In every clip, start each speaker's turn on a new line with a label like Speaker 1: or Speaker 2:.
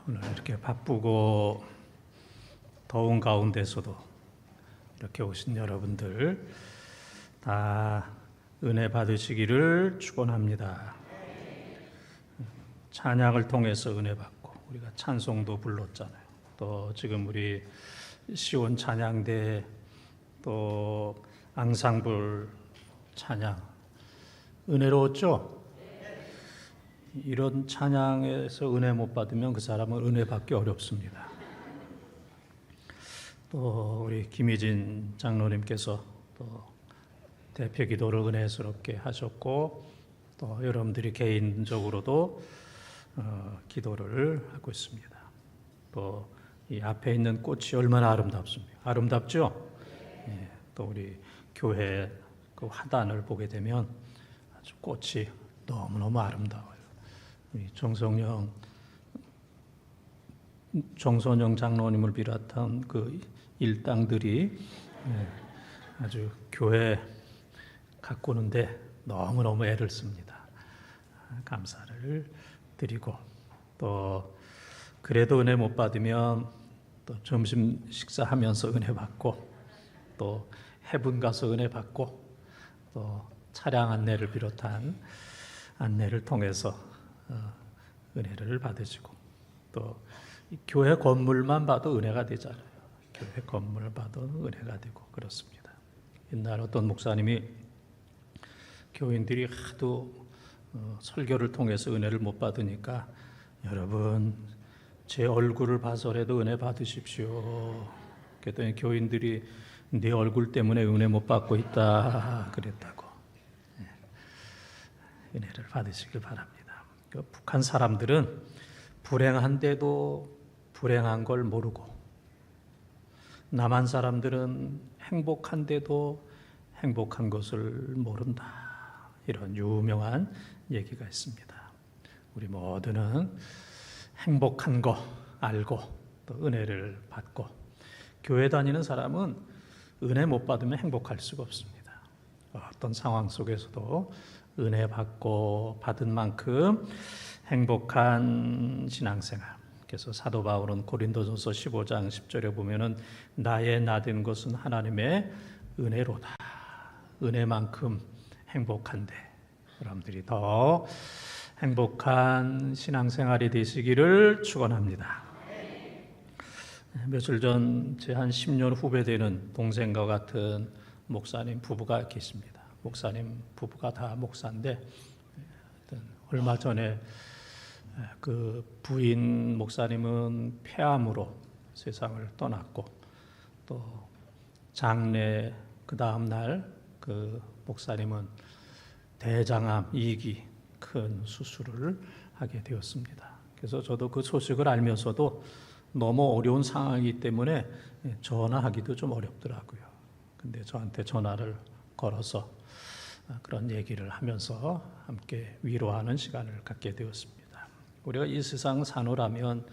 Speaker 1: 오늘 이렇게 바쁘고 더운 가운데서도 이렇게 오신 여러분들 다 은혜 받으시기를 축원합니다. 찬양을 통해서 은혜 받고 우리가 찬송도 불렀잖아요. 또 지금 우리 시온 찬양대 또 앙상블 찬양 은혜로웠죠? 이런 찬양에서 은혜 못 받으면 그 사람은 은혜 받기 어렵습니다. 또 우리 김희진 장로님께서 또 대표 기도를 은혜스럽게 하셨고 또 여러분들이 개인적으로도 기도를 하고 있습니다. 또 이 앞에 있는 꽃이 얼마나 아름답습니까? 아름답죠? 예, 또 우리 교회 그 화단을 보게 되면 아주 꽃이 너무너무 아름다워요. 우리 정선영 장로님을 비롯한 그 일당들이 아주 교회 가꾸는데 너무너무 애를 씁니다. 감사를 드리고 또 그래도 은혜 못 받으면 또 점심 식사하면서 은혜 받고 또 해분 가서 은혜 받고 또 차량 안내를 비롯한 안내를 통해서 은혜를 받으시고 또 교회 건물만 봐도 은혜가 되잖아요. 교회 건물을 봐도 은혜가 되고 그렇습니다. 옛날 어떤 목사님이 교인들이 하도 설교를 통해서 은혜를 못 받으니까 여러분 제 얼굴을 봐서라도 은혜 받으십시오. 그랬더니 교인들이 네 얼굴 때문에 은혜 못 받고 있다 그랬다고. 은혜를 받으시길 바랍니다. 북한 사람들은 불행한데도 불행한 걸 모르고 남한 사람들은 행복한데도 행복한 것을 모른다. 이런 유명한 얘기가 있습니다. 우리 모두는 행복한 거 알고 또 은혜를 받고 교회 다니는 사람은 은혜 못 받으면 행복할 수가 없습니다. 어떤 상황 속에서도 은혜 받고 받은 만큼 행복한 신앙생활. 그래서 사도 바울은 고린도전서 15장 10절에 보면은 나의 나된 것은 하나님의 은혜로다. 은혜만큼 행복한데 여러분들이 더 행복한 신앙생활이 되시기를 축원합니다. 며칠 전 제 한 10년 후배 되는 동생과 같은 목사님 부부가 계십니다. 목사님 부부가 다 목사인데 얼마 전에 그 부인 목사님은 폐암으로 세상을 떠났고 또 장례 그 다음 날 그 목사님은 대장암 2기 큰 수술을 하게 되었습니다. 그래서 저도 그 소식을 알면서도 너무 어려운 상황이기 때문에 전화하기도 좀 어렵더라고요. 근데 저한테 전화를 걸어서 그런 얘기를 하면서 함께 위로하는 시간을 갖게 되었습니다. 우리가 이 세상 사노라면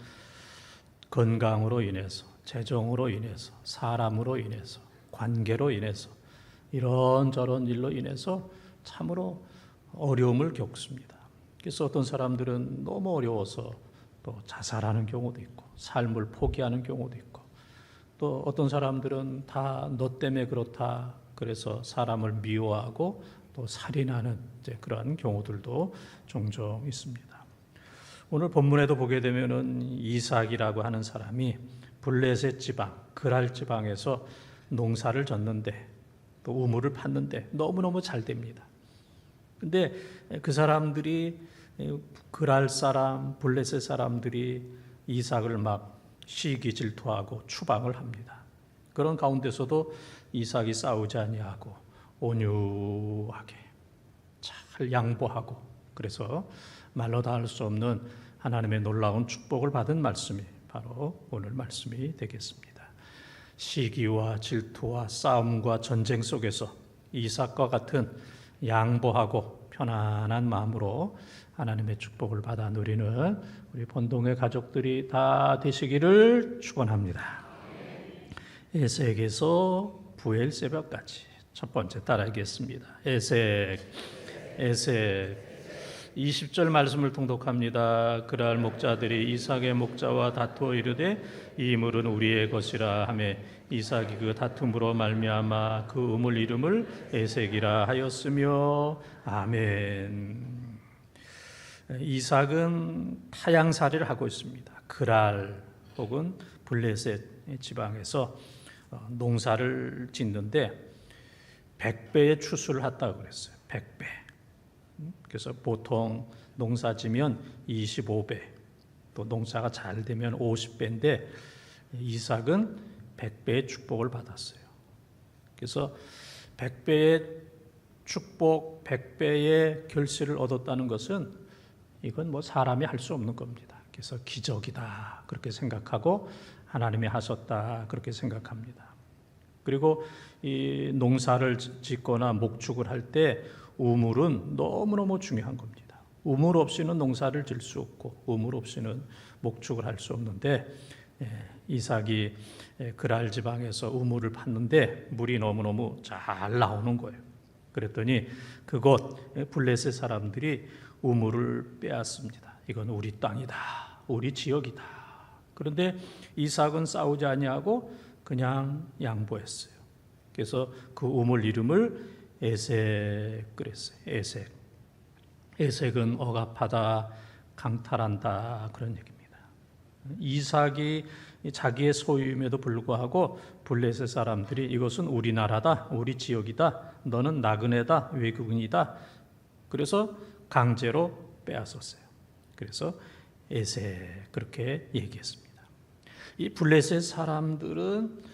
Speaker 1: 건강으로 인해서, 재정으로 인해서, 사람으로 인해서, 관계로 인해서 이런저런 일로 인해서 참으로 어려움을 겪습니다. 그래서 어떤 사람들은 너무 어려워서 또 자살하는 경우도 있고 삶을 포기하는 경우도 있고 또 어떤 사람들은 다 너 때문에 그렇다 그래서 사람을 미워하고 또 살인하는 이제 그러한 경우들도 종종 있습니다. 오늘 본문에도 보게 되면은 이삭이라고 하는 사람이 블레셋 지방, 그랄 지방에서 농사를 졌는데 또 우물을 팠는데 너무너무 잘 됩니다. 근데 그 사람들이 그랄 사람, 블레셋 사람들이 이삭을 막 시기 질투하고 추방을 합니다. 그런 가운데서도 이삭이 싸우지 아니하고 온유하게 잘 양보하고 그래서 말로 다 할 수 없는 하나님의 놀라운 축복을 받은 말씀이 바로 오늘 말씀이 되겠습니다. 시기와 질투와 싸움과 전쟁 속에서 이삭과 같은 양보하고 편안한 마음으로 하나님의 축복을 받아 누리는 우리 본동의 가족들이 다 되시기를 축원합니다. 에색에서 부엘 새벽까지 첫 번째 따라하겠습니다. 에색, 에색, 20절 말씀을 통독합니다. 그날 목자들이 이삭의 목자와 다투어 이르되 이 물은 우리의 것이라 하며 이삭이 그 다툼으로 말미암아 그 우물 이름을 에색이라 하였으며. 아멘. 이삭은 타향살이를 하고 있습니다. 그랄 혹은 블레셋 지방에서 농사를 짓는데 100배의 추수를 했다고 그랬어요. 100배. 그래서 보통 농사 지면 25배, 또 농사가 잘 되면 50배인데 이삭은 100배의 축복을 받았어요. 그래서 100배의 축복, 100배의 결실을 얻었다는 것은 이건 뭐 사람이 할 수 없는 겁니다. 그래서 기적이다 그렇게 생각하고 하나님이 하셨다 그렇게 생각합니다. 그리고 이 농사를 짓거나 목축을 할 때 우물은 너무너무 중요한 겁니다. 우물 없이는 농사를 질 수 없고 우물 없이는 목축을 할 수 없는데 이삭이 그랄 지방에서 우물을 팠는데 물이 너무너무 잘 나오는 거예요. 그랬더니 그곳 블레셋 사람들이 우물을 빼앗습니다. 이건 우리 땅이다, 우리 지역이다. 그런데 이삭은 싸우지 아니하고 그냥 양보했어요. 그래서 그 우물 이름을 에색 그랬어요. 에색. 에색은 억압하다, 강탈한다 그런 얘기입니다. 이삭이 자기의 소유임에도 불구하고 블레셋 사람들이 이것은 우리 나라다, 우리 지역이다, 너는 나그네다, 외국인이다. 그래서 강제로 빼앗았어요. 그래서 에색 그렇게 얘기했습니다. 이 블레셋 사람들은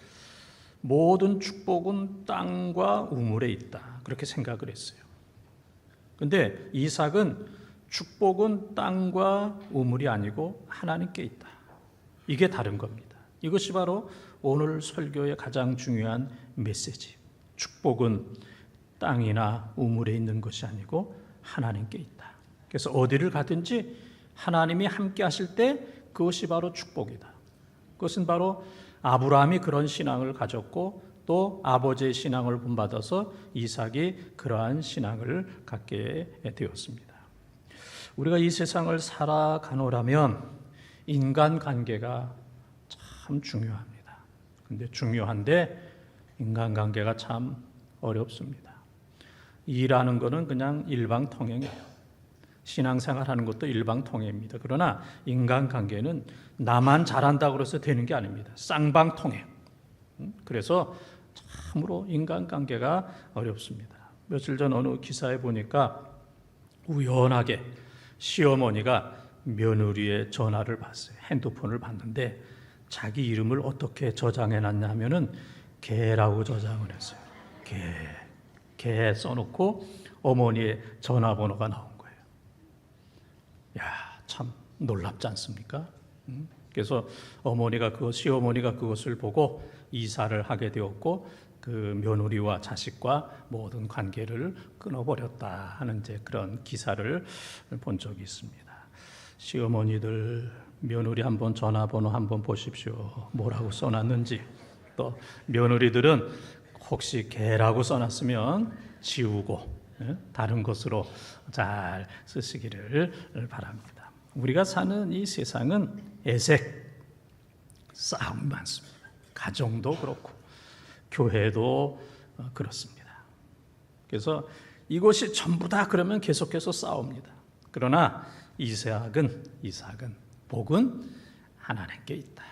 Speaker 1: 모든 축복은 땅과 우물에 있다 그렇게 생각을 했어요. 그런데 이삭은 축복은 땅과 우물이 아니고 하나님께 있다. 이게 다른 겁니다. 이것이 바로 오늘 설교의 가장 중요한 메시지. 축복은 땅이나 우물에 있는 것이 아니고 하나님께 있다. 그래서 어디를 가든지 하나님이 함께 하실 때 그것이 바로 축복이다. 그것은 바로 아브라함이 그런 신앙을 가졌고 또 아버지의 신앙을 본받아서 이삭이 그러한 신앙을 갖게 되었습니다. 우리가 이 세상을 살아가노라면 인간관계가 참 중요합니다. 근데 중요한데 인간관계가 참 어렵습니다. 일하는 것은 그냥 일방통행이에요. 신앙생활하는 것도 일방통행입니다. 그러나 인간관계는 나만 잘한다고 해서 되는 게 아닙니다. 쌍방통행. 그래서 참으로 인간관계가 어렵습니다. 며칠 전 어느 기사에 보니까 우연하게 시어머니가 며느리의 전화를 받았어요. 핸드폰을 받는데 자기 이름을 어떻게 저장해놨냐 하면은 개라고 저장을 했어요. 개 써놓고 어머니의 전화번호가 나온 거예요. 야, 참 놀랍지 않습니까? 그래서 시어머니가 그것을 보고 이사를 하게 되었고 그 며느리와 자식과 모든 관계를 끊어버렸다 하는 이제 그런 기사를 본 적이 있습니다. 시어머니들 며느리 한번 전화번호 한번 보십시오. 뭐라고 써놨는지. 또 며느리들은 혹시 개라고 써놨으면 지우고 다른 것으로 잘 쓰시기를 바랍니다. 우리가 사는 이 세상은 애색, 싸움이 많습니다. 가정도 그렇고 교회도 그렇습니다. 그래서 이것이 전부 다 그러면 계속해서 싸웁니다. 그러나 이삭은 복은 하나님께 있다.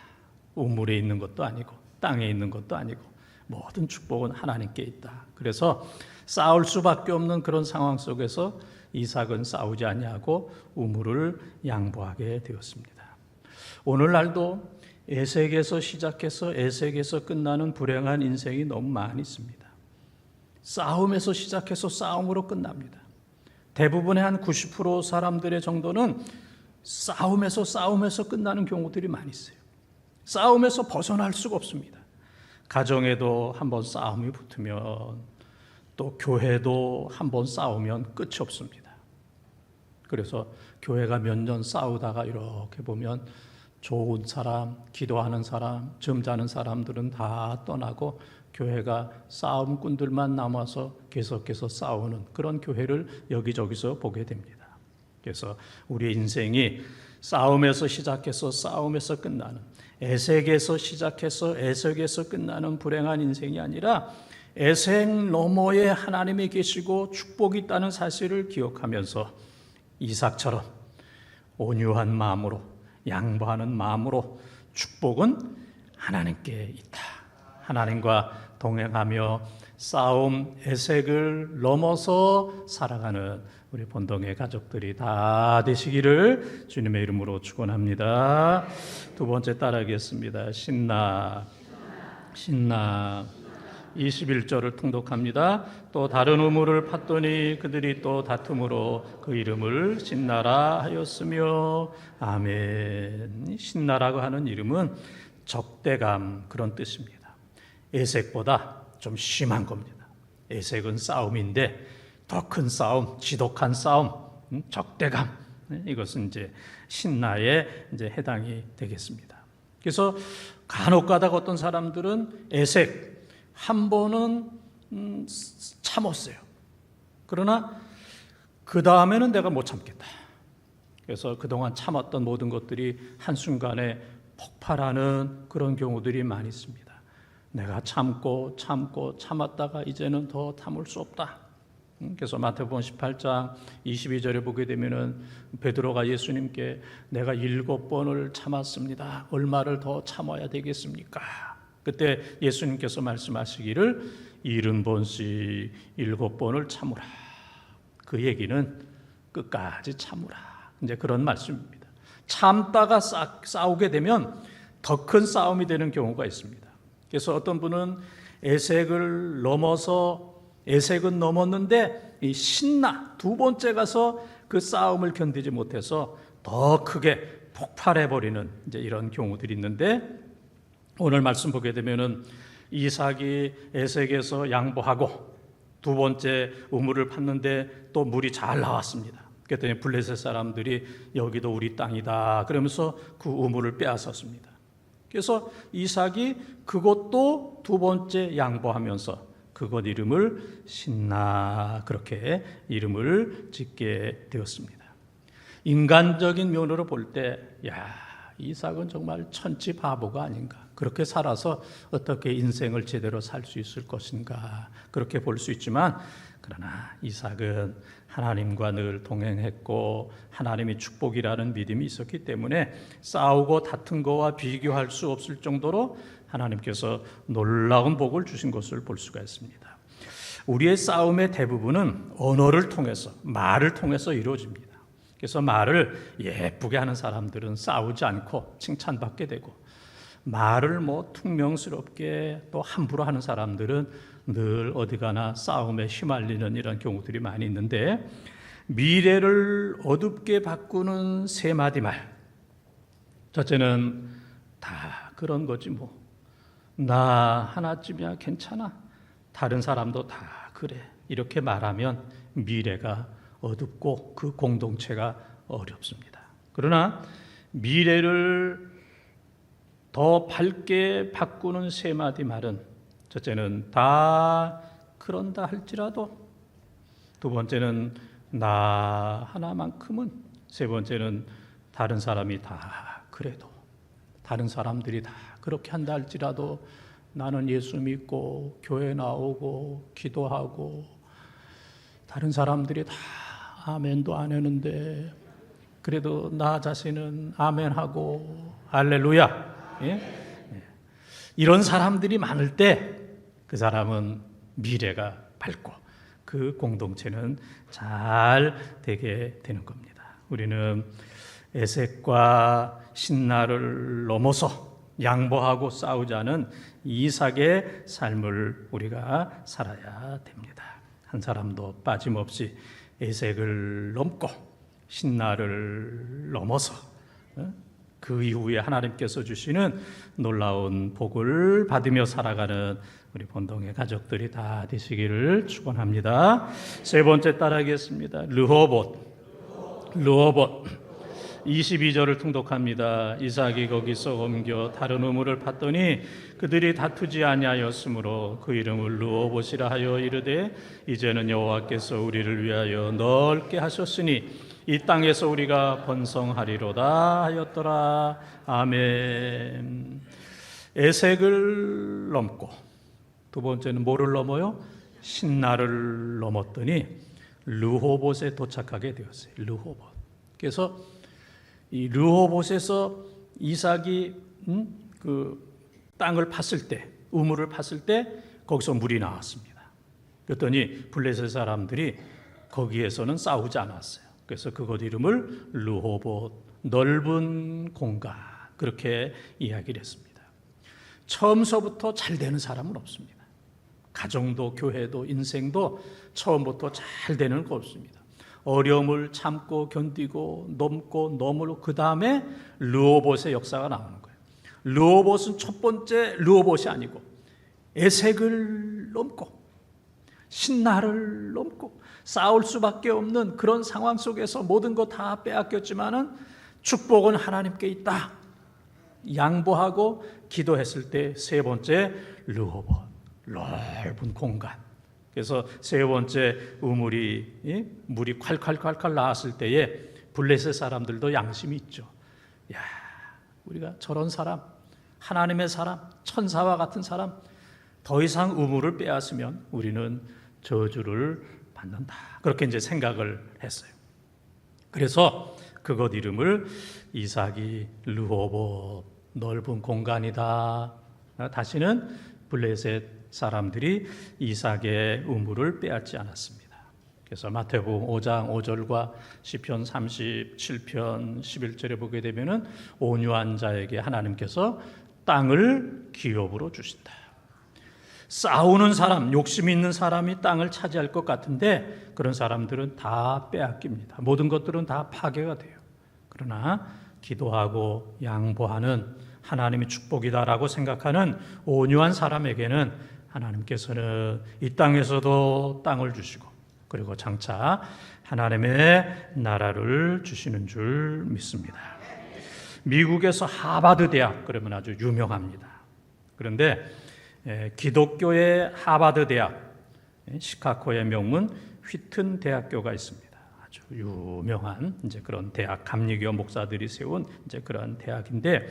Speaker 1: 우물에 있는 것도 아니고 땅에 있는 것도 아니고 모든 축복은 하나님께 있다. 그래서 싸울 수밖에 없는 그런 상황 속에서 이삭은 싸우지 아니하고 우물을 양보하게 되었습니다. 오늘날도 에색에서 시작해서 에색에서 끝나는 불행한 인생이 너무 많이 있습니다. 싸움에서 시작해서 싸움으로 끝납니다. 대부분의 한 90% 사람들의 정도는 싸움에서 끝나는 경우들이 많이 있어요. 싸움에서 벗어날 수가 없습니다. 가정에도 한번 싸움이 붙으면 또 교회도 한번 싸우면 끝이 없습니다. 그래서 교회가 몇 년 싸우다가 이렇게 보면 좋은 사람, 기도하는 사람, 점잖은 사람들은 다 떠나고 교회가 싸움꾼들만 남아서 계속해서 싸우는 그런 교회를 여기저기서 보게 됩니다. 그래서 우리의 인생이 싸움에서 시작해서 싸움에서 끝나는, 애색에서 시작해서 애색에서 끝나는 불행한 인생이 아니라 애색 너머에 하나님이 계시고 축복이 있다는 사실을 기억하면서 이삭처럼 온유한 마음으로, 양보하는 마음으로 축복은 하나님께 있다, 하나님과 동행하며 싸움, 애색을 넘어서 살아가는 우리 본동의 가족들이 다 되시기를 주님의 이름으로 축원합니다. 두 번째 따라하겠습니다. 신나, 신나. 21절을 통독합니다. 또 다른 우물을 팠더니 그들이 또 다툼으로 그 이름을 신나라 하였으며. 아멘. 신나라고 하는 이름은 적대감, 그런 뜻입니다. 애색보다 좀 심한 겁니다. 애색은 싸움인데 더 큰 싸움, 지독한 싸움, 적대감, 이것은 이제 신나에 이제 해당이 되겠습니다. 그래서 간혹 가다가 어떤 사람들은 애색 한 번은 참았어요. 그러나 그 다음에는 내가 못 참겠다. 그래서 그동안 참았던 모든 것들이 한순간에 폭발하는 그런 경우들이 많이 있습니다. 내가 참고 참았다가 이제는 더 참을 수 없다. 그래서 마태복음 18장 22절에 보게 되면은 베드로가 예수님께 내가 7번을 참았습니다. 얼마를 더 참아야 되겠습니까? 그때 예수님께서 말씀하시기를 70번씩 7번을 참으라. 그 얘기는 끝까지 참으라. 이제 그런 말씀입니다. 참다가 싸우게 되면 더 큰 싸움이 되는 경우가 있습니다. 그래서 어떤 분은 애색은 넘었는데 이 신나 두 번째 가서 그 싸움을 견디지 못해서 더 크게 폭발해버리는 이제 이런 경우들이 있는데, 오늘 말씀 보게 되면은 이삭이 애색에서 양보하고 두 번째 우물을 팠는데 또 물이 잘 나왔습니다. 그랬더니 블레셋 사람들이 여기도 우리 땅이다 그러면서 그 우물을 빼앗았습니다. 그래서 이삭이 그것도 두 번째 양보하면서 그것 이름을 신나, 그렇게 이름을 짓게 되었습니다. 인간적인 면으로 볼 때 이삭은 정말 천치 바보가 아닌가, 그렇게 살아서 어떻게 인생을 제대로 살 수 있을 것인가, 그렇게 볼 수 있지만, 그러나 이삭은 하나님과 늘 동행했고 하나님이 축복이라는 믿음이 있었기 때문에 싸우고 다툰 거와 비교할 수 없을 정도로 하나님께서 놀라운 복을 주신 것을 볼 수가 있습니다. 우리의 싸움의 대부분은 언어를 통해서, 말을 통해서 이루어집니다. 그래서 말을 예쁘게 하는 사람들은 싸우지 않고 칭찬받게 되고, 말을 퉁명스럽게 또 함부로 하는 사람들은 늘 어디 가나 싸움에 휘말리는 이런 경우들이 많이 있는데, 미래를 어둡게 바꾸는 세 마디 말, 첫째는 다 그런 거지 나 하나쯤이야 괜찮아, 다른 사람도 다 그래, 이렇게 말하면 미래가 어둡고 그 공동체가 어렵습니다. 그러나 미래를 더 밝게 바꾸는 세 마디 말은, 첫째는 다 그런다 할지라도, 두 번째는 나 하나만큼은, 세 번째는 다른 사람이 다 그래도, 다른 사람들이 다 그렇게 한다 할지라도 나는 예수 믿고 교회 나오고 기도하고 다른 사람들이 다 아멘도 안 하는데 그래도 나 자신은 아멘하고 할렐루야. 이런 사람들이 많을 때 그 사람은 미래가 밝고 그 공동체는 잘 되게 되는 겁니다. 우리는 애색과 신나를 넘어서 양보하고 싸우자는 이삭의 삶을 우리가 살아야 됩니다. 한 사람도 빠짐없이 애색을 넘고 신나를 넘어서 그 이후에 하나님께서 주시는 놀라운 복을 받으며 살아가는 우리 본동의 가족들이 다 되시기를 축원합니다. 세 번째 따라하겠습니다. 르호봇 22절을 통독합니다. 이삭이 거기서 옮겨 다른 우물을 팠더니 그들이 다투지 아니하였으므로 그 이름을 르호봇이라 하여 이르되 이제는 여호와께서 우리를 위하여 넓게 하셨으니 이 땅에서 우리가 번성하리로다 하였더라. 아멘. 에색을 넘고 두 번째는 뭐를 넘어요? 신나를 넘었더니 르호봇에 도착하게 되었어요. 르호봇. 그래서 이 르호봇에서 이삭이 그 땅을 팠을 때, 우물을 팠을 때 거기서 물이 나왔습니다. 그랬더니 블레셋 사람들이 거기에서는 싸우지 않았어요. 그래서 그곳 이름을 르호봇, 넓은 공간, 그렇게 이야기를 했습니다. 처음서부터 잘 되는 사람은 없습니다. 가정도 교회도 인생도 처음부터 잘 되는 거 없습니다. 어려움을 참고 견디고 넘고 넘으로 그 다음에 르호봇의 역사가 나오는 거예요. 르호봇은 첫 번째 르호봇이 아니고 에색을 넘고 신나를 넘고 싸울 수밖에 없는 그런 상황 속에서 모든 거 다 빼앗겼지만은 축복은 하나님께 있다. 양보하고 기도했을 때 세 번째 르호봇, 넓은 공간. 그래서 세 번째 우물이 물이 콸콸콸콸 나왔을 때에 블레셋 사람들도 양심이 있죠. 야, 우리가 저런 사람, 하나님의 사람, 천사와 같은 사람 더 이상 우물을 빼앗으면 우리는 저주를 받는다. 그렇게 이제 생각을 했어요. 그래서 그곳 이름을 이삭이 르호봇, 넓은 공간이다. 다시는 블레셋 사람들이 이삭의 우물을 빼앗지 않았습니다. 그래서 마태복음 5장 5절과 시편 37편 11절에 보게 되면은 온유한 자에게 하나님께서 땅을 기업으로 주신다. 싸우는 사람, 욕심 있는 사람이 땅을 차지할 것 같은데 그런 사람들은 다 빼앗깁니다. 모든 것들은 다 파괴가 돼요. 그러나 기도하고 양보하는 하나님의 축복이다라고 생각하는 온유한 사람에게는 하나님께서는 이 땅에서도 땅을 주시고 그리고 장차 하나님의 나라를 주시는 줄 믿습니다. 미국에서 하버드 대학 그러면 아주 유명합니다. 그런데 기독교의 하버드 대학, 시카고의 명문 휘튼 대학교가 있습니다. 아주 유명한 이제 그런 대학, 감리교 목사들이 세운 이제 그런 대학인데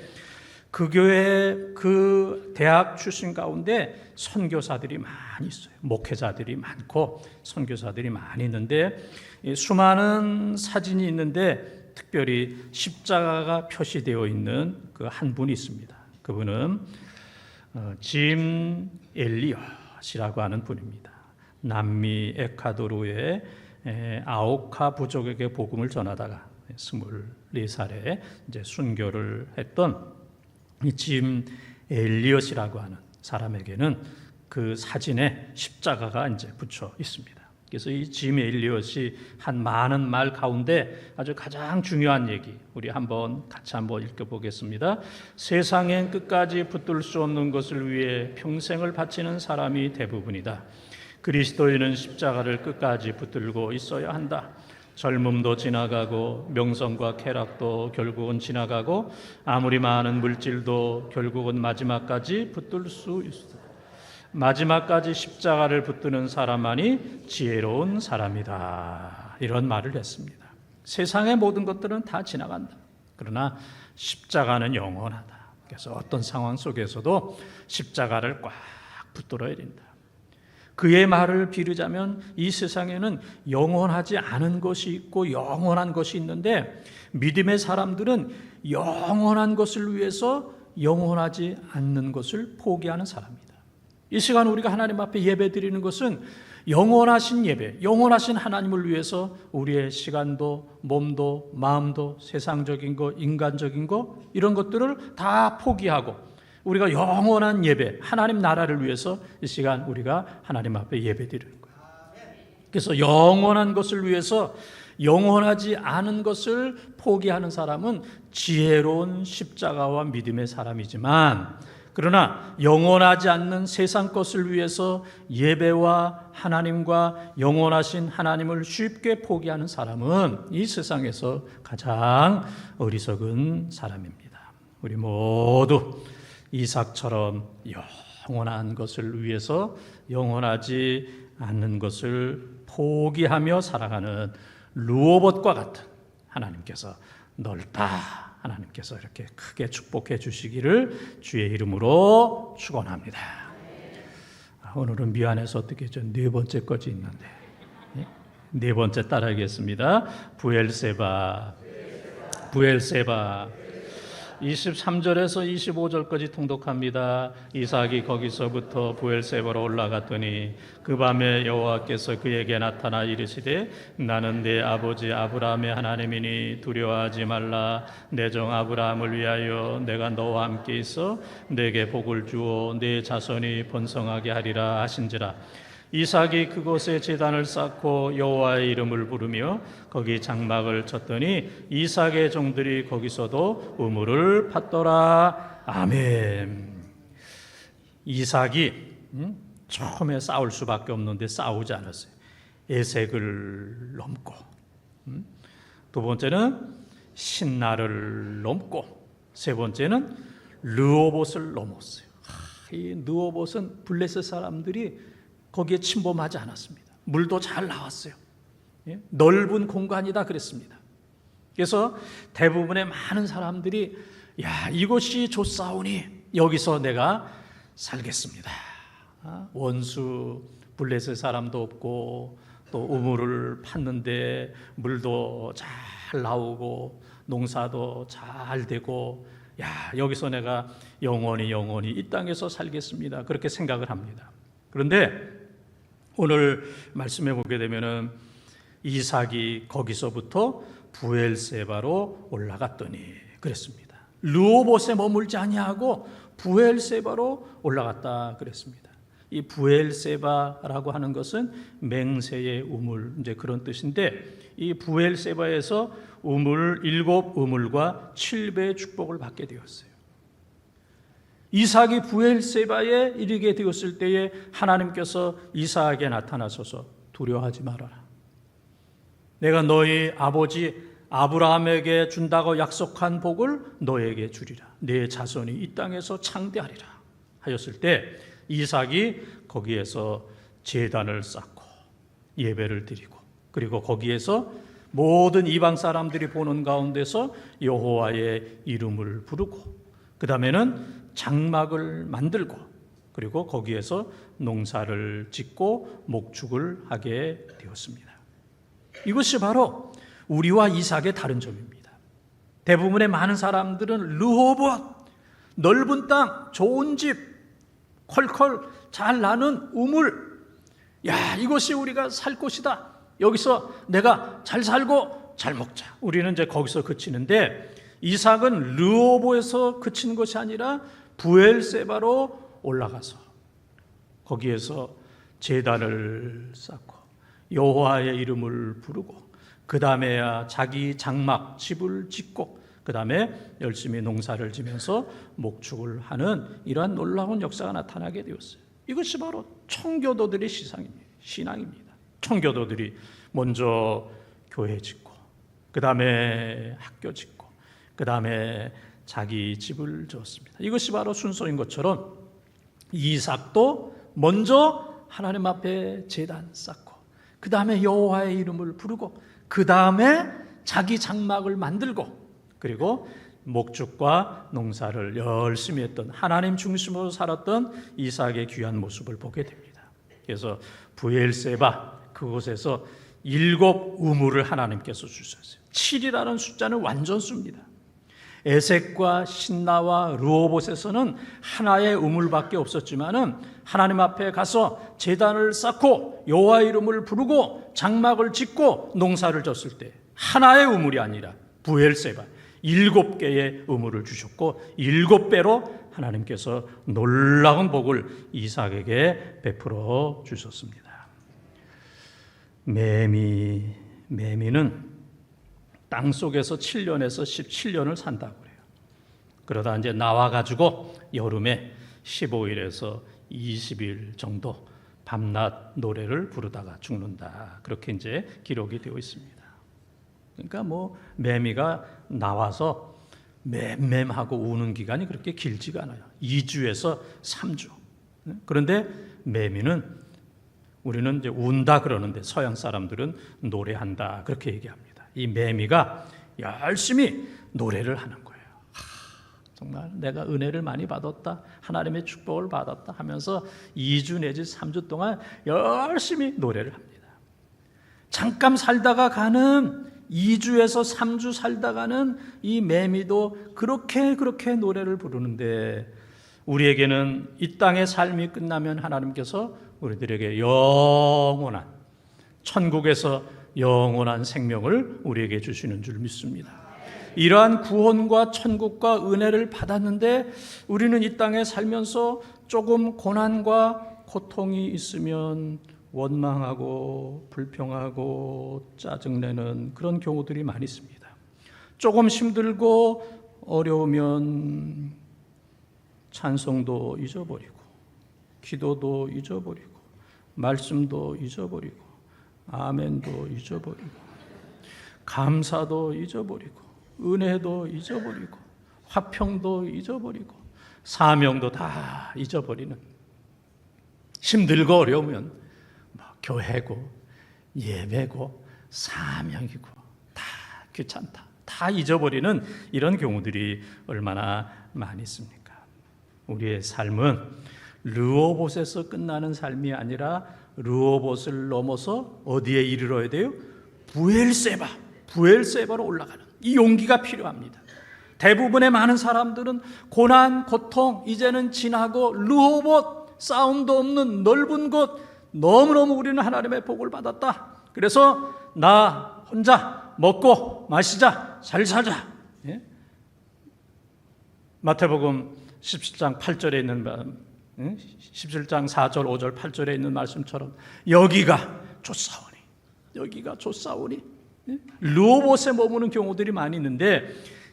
Speaker 1: 그 교회 그 대학 출신 가운데 선교사들이 많이 있어요. 목회자들이 많고 선교사들이 많이 있는데 수많은 사진이 있는데 특별히 십자가가 표시되어 있는 그 한 분이 있습니다. 그분은 짐 엘리엇이라고 하는 분입니다. 남미 에콰도르의 아오카 부족에게 복음을 전하다가 24살에 이제 순교를 했던 이 짐 엘리엇이라고 하는 사람에게는 그 사진에 십자가가 이제 붙여 있습니다. 그래서 이 짐 엘리엇이 한 많은 말 가운데 아주 가장 중요한 얘기 우리 같이 한번 읽어보겠습니다. 세상엔 끝까지 붙들 수 없는 것을 위해 평생을 바치는 사람이 대부분이다. 그리스도인은 십자가를 끝까지 붙들고 있어야 한다. 젊음도 지나가고 명성과 쾌락도 결국은 지나가고 아무리 많은 물질도 결국은 마지막까지 붙들 수 있다. 마지막까지 십자가를 붙드는 사람만이 지혜로운 사람이다. 이런 말을 했습니다. 세상의 모든 것들은 다 지나간다. 그러나 십자가는 영원하다. 그래서 어떤 상황 속에서도 십자가를 꽉 붙들어야 된다. 그의 말을 빌으자면 이 세상에는 영원하지 않은 것이 있고 영원한 것이 있는데 믿음의 사람들은 영원한 것을 위해서 영원하지 않는 것을 포기하는 사람입니다. 이 시간 우리가 하나님 앞에 예배 드리는 것은 영원하신 예배, 영원하신 하나님을 위해서 우리의 시간도 몸도 마음도 세상적인 거, 인간적인 거 이런 것들을 다 포기하고 우리가 영원한 예배, 하나님 나라를 위해서 이 시간 우리가 하나님 앞에 예배 드리는 거예요. 그래서 영원한 것을 위해서 영원하지 않은 것을 포기하는 사람은 지혜로운 십자가와 믿음의 사람이지만 그러나 영원하지 않는 세상 것을 위해서 예배와 하나님과 영원하신 하나님을 쉽게 포기하는 사람은 이 세상에서 가장 어리석은 사람입니다. 우리 모두 이삭처럼 영원한 것을 위해서 영원하지 않는 것을 포기하며 살아가는 르호봇과 같은 하나님께서 넓다, 하나님께서 이렇게 크게 축복해 주시기를 주의 이름으로 축원합니다. 오늘은 미안해서 어떻게 저 네 번째까지 있는데, 네 번째 따라하겠습니다. 부엘세바, 부엘세바. 23절에서 25절까지 통독합니다. 이삭이 거기서부터 부엘세바로 올라갔더니 그 밤에 여호와께서 그에게 나타나 이르시되 나는 네 아버지 아브라함의 하나님이니 두려워하지 말라. 내 종 아브라함을 위하여 내가 너와 함께 있어 내게 복을 주어 네 자손이 번성하게 하리라 하신지라. 이삭이 그곳에 제단을 쌓고 여호와의 이름을 부르며 거기 장막을 쳤더니 이삭의 종들이 거기서도 우물을 팠더라. 아멘. 이삭이 처음에 싸울 수밖에 없는데 싸우지 않았어요. 에색을 넘고, 두 번째는 신나를 넘고, 세 번째는 르호봇을 넘었어요. 이 르호봇은 블레셋 사람들이 거기에 침범하지 않았습니다. 물도 잘 나왔어요. 넓은 공간이다 그랬습니다. 그래서 대부분의 많은 사람들이 야, 이곳이 좋사오니 여기서 내가 살겠습니다. 원수 블레셋 사람도 없고 또 우물을 팠는데 물도 잘 나오고 농사도 잘 되고 야, 여기서 내가 영원히 이 땅에서 살겠습니다. 그렇게 생각을 합니다. 그런데 오늘 말씀해 보게 되면은 이삭이 거기서부터 부엘세바로 올라갔더니 그랬습니다. 르호봇에 머물지 아니하고 부엘세바로 올라갔다 그랬습니다. 이 부엘세바라고 하는 것은 맹세의 우물, 이제 그런 뜻인데 이 부엘세바에서 우물 7우물과 7배의 축복을 받게 되었어요. 이삭이 부엘세바에 이르게 되었을 때에 하나님께서 이삭에게 나타나셔서 두려워하지 말아라. 내가 너희 아버지 아브라함에게 준다고 약속한 복을 너에게 주리라. 네 자손이 이 땅에서 창대하리라 하였을 때 이삭이 거기에서 제단을 쌓고 예배를 드리고 그리고 거기에서 모든 이방 사람들이 보는 가운데서 여호와의 이름을 부르고 그 다음에는 장막을 만들고 그리고 거기에서 농사를 짓고 목축을 하게 되었습니다. 이것이 바로 우리와 이삭의 다른 점입니다. 대부분의 많은 사람들은 르호봇, 넓은 땅, 좋은 집, 컬컬 잘 나는 우물, 야, 이것이 우리가 살 곳이다. 여기서 내가 잘 살고 잘 먹자. 우리는 이제 거기서 그치는데 이삭은 르호봇에서 그치는 것이 아니라 부엘세바로 올라가서 거기에서 제단을 쌓고 여호와의 이름을 부르고 그 다음에야 자기 장막 집을 짓고 그 다음에 열심히 농사를 지면서 목축을 하는 이러한 놀라운 역사가 나타나게 되었어요. 이것이 바로 청교도들의 신앙입니다. 청교도들이 먼저 교회 짓고 그 다음에 학교 짓고 그 다음에 자기 집을 지었습니다. 이것이 바로 순서인 것처럼 이삭도 먼저 하나님 앞에 제단 쌓고 그 다음에 여호와의 이름을 부르고 그 다음에 자기 장막을 만들고 그리고 목축과 농사를 열심히 했던 하나님 중심으로 살았던 이삭의 귀한 모습을 보게 됩니다. 그래서 부엘세바 그곳에서 7우물을 하나님께서 주셨어요. 7이라는 숫자는 완전수입니다. 에색과 신나와 르호봇에서는 하나의 우물밖에 없었지만은 하나님 앞에 가서 제단을 쌓고 여호와의 이름을 부르고 장막을 짓고 농사를 졌을 때 하나의 우물이 아니라 부엘세바 7개의 우물을 주셨고 7배로 하나님께서 놀라운 복을 이삭에게 베풀어 주셨습니다. 매미는 땅 속에서 7년에서 17년을 산다고 그래요. 그러다 이제 나와가지고 여름에 15일에서 20일 정도 밤낮 노래를 부르다가 죽는다. 그렇게 이제 기록이 되어 있습니다. 그러니까 뭐 매미가 나와서 맴하고 우는 기간이 그렇게 길지가 않아요. 2주에서 3주. 그런데 매미는 우리는 이제 운다 그러는데 서양 사람들은 노래한다 그렇게 얘기합니다. 이 매미가 열심히 노래를 하는 거예요. 정말 내가 은혜를 많이 받았다, 하나님의 축복을 받았다 하면서 2주 내지 3주 동안 열심히 노래를 합니다. 잠깐 살다가 가는 2주에서 3주 살다가는 이 매미도 그렇게 노래를 부르는데, 우리에게는 이 땅의 삶이 끝나면 하나님께서 우리들에게 영원한, 천국에서 영원한 생명을 우리에게 주시는 줄 믿습니다. 이러한 구원과 천국과 은혜를 받았는데 우리는 이 땅에 살면서 조금 고난과 고통이 있으면 원망하고 불평하고 짜증내는 그런 경우들이 많이 있습니다. 조금 힘들고 어려우면 찬송도 잊어버리고, 기도도 잊어버리고, 말씀도 잊어버리고, 아멘도 잊어버리고, 감사도 잊어버리고, 은혜도 잊어버리고, 화평도 잊어버리고, 사명도 다 잊어버리는, 힘들고 어려우면 교회고 예배고 사명이고 다 귀찮다, 다 잊어버리는 이런 경우들이 얼마나 많이 있습니까? 우리의 삶은 르호봇에서 끝나는 삶이 아니라 르호봇을 넘어서 어디에 이르러야 돼요? 부엘세바로 올라가는 이 용기가 필요합니다. 대부분의 많은 사람들은 고난, 고통 이제는 지나고 르호봇, 싸움도 없는 넓은 곳, 너무너무 우리는 하나님의 복을 받았다, 그래서 나 혼자 먹고 마시자, 잘 살자. 예? 마태복음 17장 8절에 있는 17장 4절 5절 8절에 있는 말씀처럼 여기가 좋사오니 르호봇에 머무는 경우들이 많이 있는데,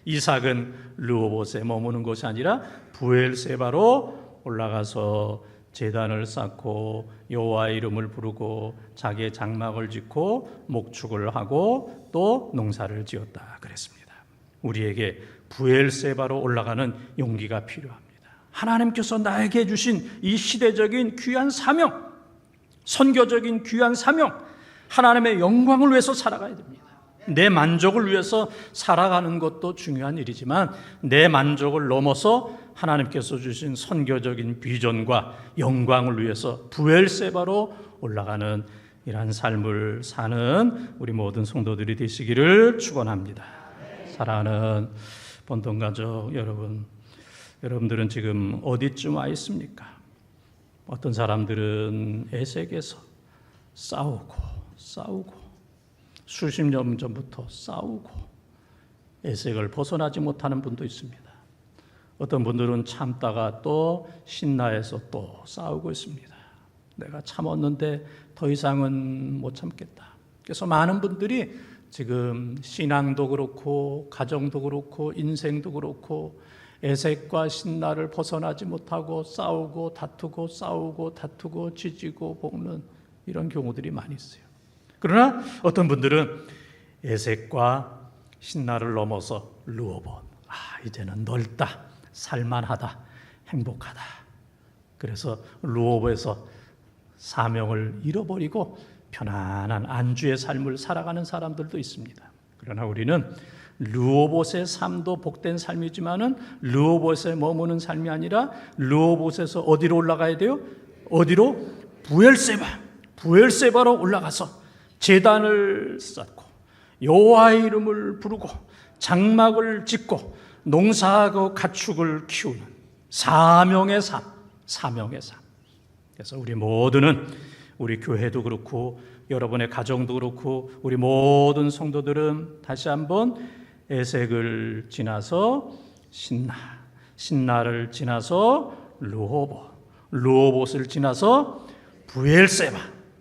Speaker 1: 이삭은 르호봇에 머무는 것이 아니라 부엘세바로 올라가서 제단을 쌓고 여호와의 이름을 부르고 자기의 장막을 짓고 목축을 하고 또 농사를 지었다 그랬습니다. 우리에게 부엘세바로 올라가는 용기가 필요합니다. 하나님께서 나에게 주신 이 시대적인 귀한 사명, 선교적인 귀한 사명, 하나님의 영광을 위해서 살아가야 됩니다. 내 만족을 위해서 살아가는 것도 중요한 일이지만 내 만족을 넘어서 하나님께서 주신 선교적인 비전과 영광을 위해서 부엘세바로 올라가는 이러한 삶을 사는 우리 모든 성도들이 되시기를 축원합니다. 사랑하는 본동가족 여러분, 여러분들은 지금 어디쯤 와 있습니까? 어떤 사람들은 에색에서 싸우고 수십 년 전부터 싸우고 에색을 벗어나지 못하는 분도 있습니다. 어떤 분들은 참다가 또 신나해서 또 싸우고 있습니다. 내가 참았는데 더 이상은 못 참겠다. 그래서 많은 분들이 지금 신앙도 그렇고 가정도 그렇고 인생도 그렇고 에색과 신나를 벗어나지 못하고 싸우고 다투고 지지고 볶는 이런 경우들이 많이 있어요. 그러나 어떤 분들은 에색과 신나를 넘어서 르호봇, 이제는 넓다, 살만하다, 행복하다. 그래서 르호봇에서 사명을 잃어버리고 편안한 안주의 삶을 살아가는 사람들도 있습니다. 그러나 우리는 르호봇의 삶도 복된 삶이지만은 르호봇에 머무는 삶이 아니라 르호봇에서 어디로 올라가야 돼요? 어디로? 부엘세바로 올라가서 제단을 쌓고 여호와의 이름을 부르고 장막을 짓고 농사하고 가축을 키우는 사명의 삶. 그래서 우리 모두는, 우리 교회도 그렇고 여러분의 가정도 그렇고 우리 모든 성도들은 다시 한번 에색을 지나서 신나를 지나서 르호봇을 지나서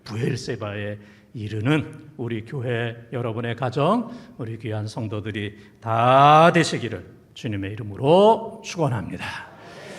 Speaker 1: 부엘세바에 이르는 우리 교회, 여러분의 가정, 우리 귀한 성도들이 다 되시기를 주님의 이름으로 축원합니다.